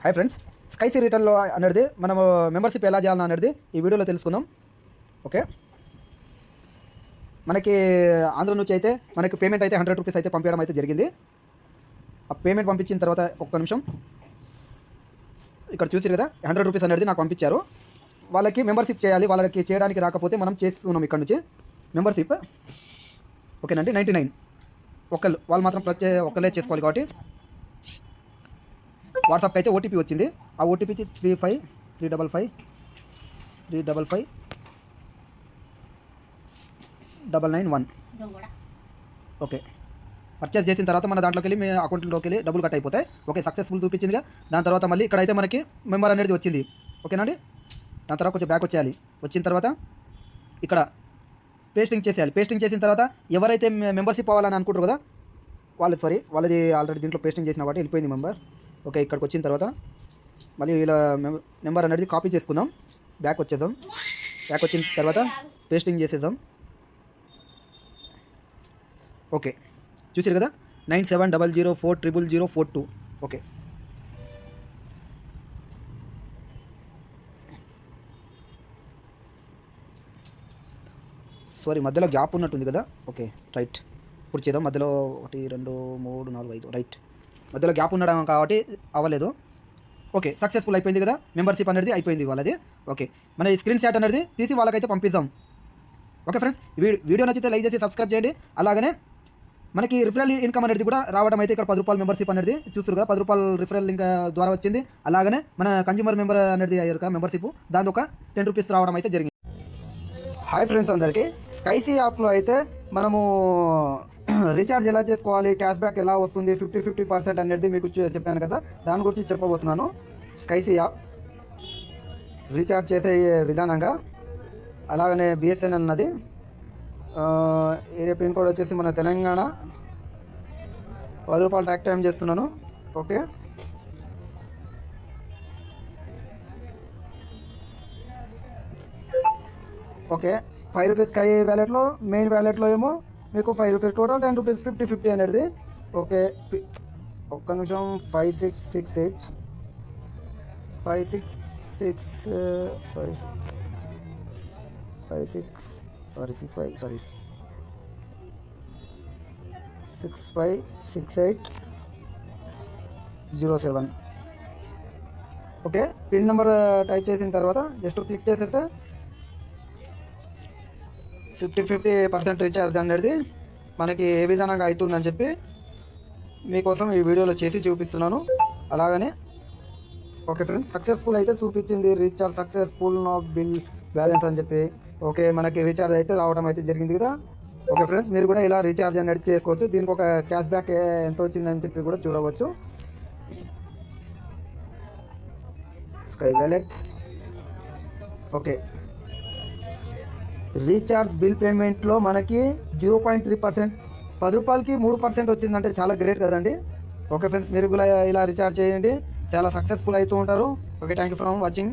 Hi friends, స్కైసీ రిటర్న్లో అనేది మనము మెంబర్షిప్ ఎలా చేయాలన్నా అనేది ఈ వీడియోలో తెలుసుకుందాం. ఓకే, మనకి ఆంధ్ర నుంచి అయితే మనకి పేమెంట్ అయితే 100 రూపీస్ అయితే పంపించడం అయితే జరిగింది. ఆ పేమెంట్ పంపించిన తర్వాత ఒక్క నిమిషం ఇక్కడ చూసారు కదా, 100 రూపీస్ అనేది నాకు పంపించారు. వాళ్ళకి మెంబర్షిప్ చేయాలి, వాళ్ళకి చేయడానికి రాకపోతే మనం చేస్తున్నాం ఇక్కడ నుంచి మెంబర్షిప్. ఓకేనండి, 99 వాళ్ళు మాత్రం ఒక్కళ్ళే చేసుకోవాలి. కాబట్టి వాట్సాప్కి అయితే ఓటీపీ వచ్చింది. ఆ ఓటీపీ 35 ఓకే, పర్చేస్ చేసిన తర్వాత మన దాంట్లోకి వెళ్ళి మీ అకౌంట్లోకి వెళ్ళి డబ్బులు కట్ అయిపోతాయి. ఓకే, సక్సెస్ఫుల్ చూపించిందిగా. దాని తర్వాత మళ్ళీ ఇక్కడైతే మనకి మెంబర్ అనేది వచ్చింది. ఓకేనండి, దాని తర్వాత కొంచెం బ్యాక్ వచ్చేయాలి. వచ్చిన తర్వాత ఇక్కడ పేస్టింగ్ చేసేయాలి. పేస్టింగ్ చేసిన తర్వాత ఎవరైతే మెంబర్షిప్ అవ్వాలని అనుకుంటారు కదా వాళ్ళది ఆల్రెడీ దీంట్లో పేస్టింగ్ చేసిన కాబట్టి వెళ్ళిపోయింది మెంబర్. ఓకే, ఇక్కడికి వచ్చిన తర్వాత మళ్ళీ ఇలా నెంబర్ అనేది కాపీ చేసుకుందాం. బ్యాక్ వచ్చేద్దాం. బ్యాక్ వచ్చిన తర్వాత పేస్టింగ్ చేసేద్దాం. ఓకే, చూసారు కదా, 9700400042. ఓకే, సారీ మధ్యలో గ్యాప్ ఉన్నట్టుంది కదా. ఓకే రైట్, ఇప్పుడు చేద్దాం. మధ్యలో 1 2 3 4 5 రైట్, మధ్యలో గ్యాప్ ఉండడం కాబట్టి అవ్వలేదు. ఓకే, సక్సెస్ఫుల్ అయిపోయింది కదా, మెంబర్షిప్ అనేది అయిపోయింది వాళ్ళది. ఓకే, మన ఈ స్క్రీన్ షాట్ అనేది తీసి వాళ్ళకైతే పంపిద్దాం. ఓకే ఫ్రెండ్స్, వీడియో నచ్చితే లైక్ చేసి సబ్స్క్రైబ్ చేయండి. అలాగనే మనకి రిఫరల్ ఇన్కమ్ అనేది కూడా రావడం అయితే ఇక్కడ 10 రూపాయల మెంబర్షిప్ అనేది చూస్తారు కదా, 10 రూపాయలు రిఫరల్ లింక్ ద్వారా వచ్చింది. అలాగనే మన కన్జ్యూమర్ మెంబర్ అనేది అయ్యారు కదా మెంబర్షిప్, దాని ఒక 10 రూపీస్ రావడం అయితే జరిగింది. హాయ్ ఫ్రెండ్స్ అందరికీ, స్కైసీ యాప్లో అయితే మనము రీఛార్జ్ ఎలా చేసుకోవాలి, క్యాష్ బ్యాక్ ఎలా వస్తుంది, 50% అనేది మీకు చెప్పాను కదా, దాని గురించి చెప్పబోతున్నాను. స్కైసీ యాప్ రీఛార్జ్ చేసే విధానంగా, అలాగనే బిఎస్ఎన్ఎల్ అన్నది ఏరియా పిన్ కోడ్ వచ్చేసి మన తెలంగాణ 10 రూపాయలు ట్యాక్ టైం చేస్తున్నాను. ఓకే, ఓకే 5 రూపీస్ స్కై వ్యాలెట్లో, మెయిన్ వ్యాలెట్లో ఏమో మీకు 5 రూపీస్, టోటల్ 10 రూపీస్, 50 అనేది. ఓకే, ఒక్క నిమిషం. 5668 656807. ఓకే, పిన్ నెంబర్ టైప్ చేసిన తర్వాత జస్ట్ క్లిక్ చేసేస్తే 50% రీఛార్జ్ అనేది మనకి ఏ విధంగా అవుతుందని చెప్పి మీకోసం ఈ వీడియోలో చేసి చూపిస్తున్నాను. అలాగనే ఓకే ఫ్రెండ్స్, సక్సెస్ఫుల్ అయితే చూపించింది, recharge successful, no bill balance అని చెప్పి. ఓకే, మనకి రీఛార్జ్ అయితే రావడం అయితే జరిగింది కదా. ఓకే ఫ్రెండ్స్, మీరు కూడా ఇలా రీఛార్జ్ అనేది చేసుకోవచ్చు. దీనికి ఒక క్యాష్ బ్యాక్ ఎంత వచ్చిందని చెప్పి కూడా చూడవచ్చు. Sky wallet. Okay, recharge bill పేమెంట్లో మనకి 0.3%, 10 రూపాయలకి 3% వచ్చిందంటే చాలా గ్రేట్ కదండి. ఓకే ఫ్రెండ్స్, మీరు కూడా ఇలా రీఛార్జ్ చేయండి, చాలా సక్సెస్ఫుల్ అవుతూ ఉంటారు. Okay, thank you for watching.